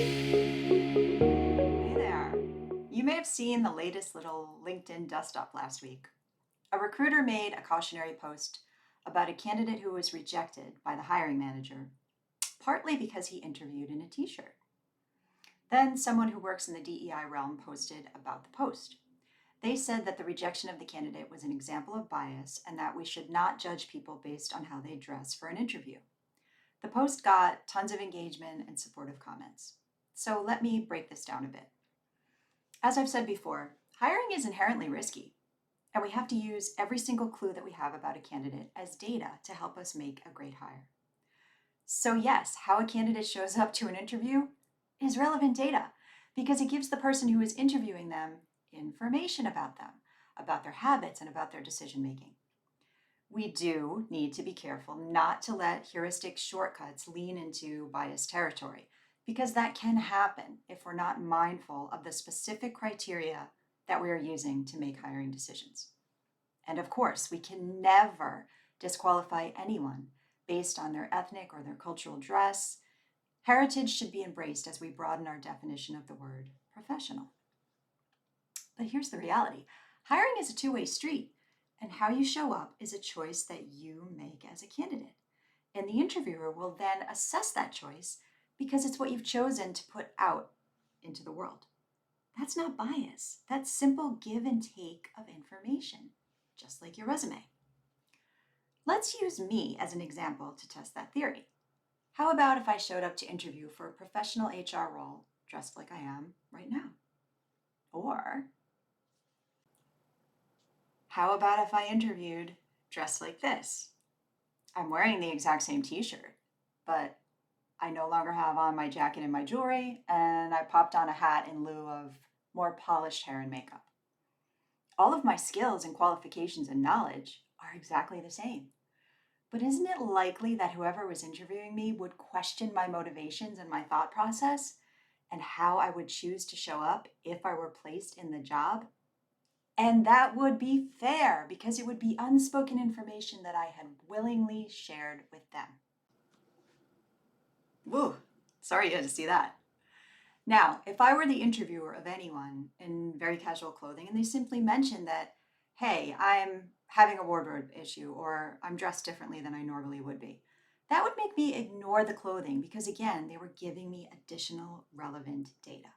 Hey there. You may have seen the latest little LinkedIn dust up last week. A recruiter made a cautionary post about a candidate who was rejected by the hiring manager, partly because he interviewed in a t shirt. Then someone who works in the DEI realm posted about the post. They said that the rejection of the candidate was an example of bias and that we should not judge people based on how they dress for an interview. The post got tons of engagement and supportive comments. So let me break this down a bit. As I've said before, hiring is inherently risky, and we have to use every single clue that we have about a candidate as data to help us make a great hire. So, yes, how a candidate shows up to an interview is relevant data because it gives the person who is interviewing them information about them, about their habits, and about their decision making. We do need to be careful not to let heuristic shortcuts lean into biased territory because that can happen if we're not mindful of the specific criteria that we are using to make hiring decisions. And of course, we can never disqualify anyone based on their ethnic or their cultural dress. Heritage should be embraced as we broaden our definition of the word professional. But here's the reality: hiring is a two-way street, and how you show up is a choice that you make as a candidate. And the interviewer will then assess that choice because it's what you've chosen to put out into the world. That's not bias, that's simple give and take of information, just like your resume. Let's use me as an example to test that theory. How about if I showed up to interview for a professional HR role dressed like I am right now? Or how about if I interviewed dressed like this? I'm wearing the exact same t shirt, but I no longer have on my jacket and my jewelry, and I popped on a hat in lieu of more polished hair and makeup. All of my skills and qualifications and knowledge are exactly the same. But isn't it likely that whoever was interviewing me would question my motivations and my thought process and how I would choose to show up if I were placed in the job? And that would be fair because it would be unspoken information that I had willingly shared with them. Woo, sorry you had to see that. Now, if I were the interviewer of anyone in very casual clothing and they simply mentioned that, hey, I'm having a wardrobe issue or I'm dressed differently than I normally would be, that would make me ignore the clothing because, again, they were giving me additional relevant data.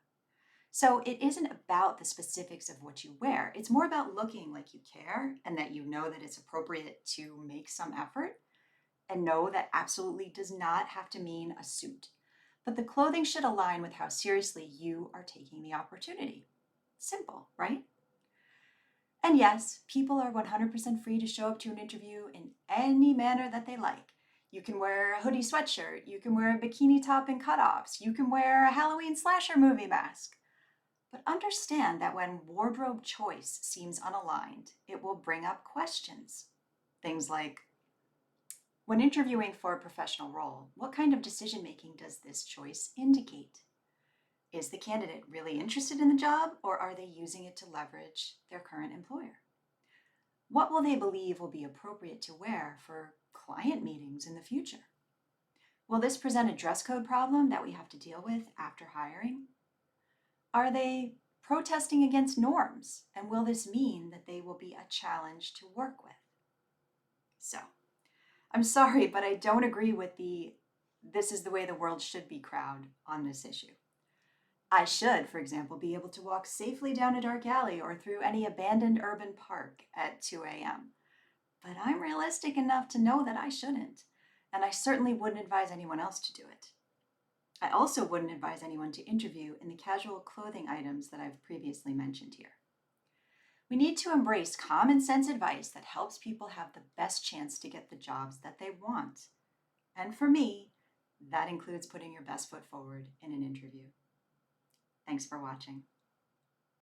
So it isn't about the specifics of what you wear. It's more about looking like you care and that you know that it's appropriate to make some effort, and no, that absolutely does not have to mean a suit. But the clothing should align with how seriously you are taking the opportunity. Simple, right? And yes, people are 100% free to show up to an interview in any manner that they like. You can wear a hoodie sweatshirt, you can wear a bikini top and cutoffs, you can wear a Halloween slasher movie mask. But understand that when wardrobe choice seems unaligned, it will bring up questions. Things like, when interviewing for a professional role, what kind of decision making does this choice indicate? Is the candidate really interested in the job, or are they using it to leverage their current employer? What will they believe will be appropriate to wear for client meetings in the future? Will this present a dress code problem that we have to deal with after hiring? Are they protesting against norms, and will this mean that they will be a challenge to work with? So, I'm sorry, but I don't agree with the this is the way the world should be crowd on this issue. I should, for example, be able to walk safely down a dark alley or through any abandoned urban park at 2 a.m. But I'm realistic enough to know that I shouldn't, and I certainly wouldn't advise anyone else to do it. I also wouldn't advise anyone to interview in the casual clothing items that I've previously mentioned here. We need to embrace common sense advice that helps people have the best chance to get the jobs that they want. And for me, that includes putting your best foot forward in an interview. Thanks for watching.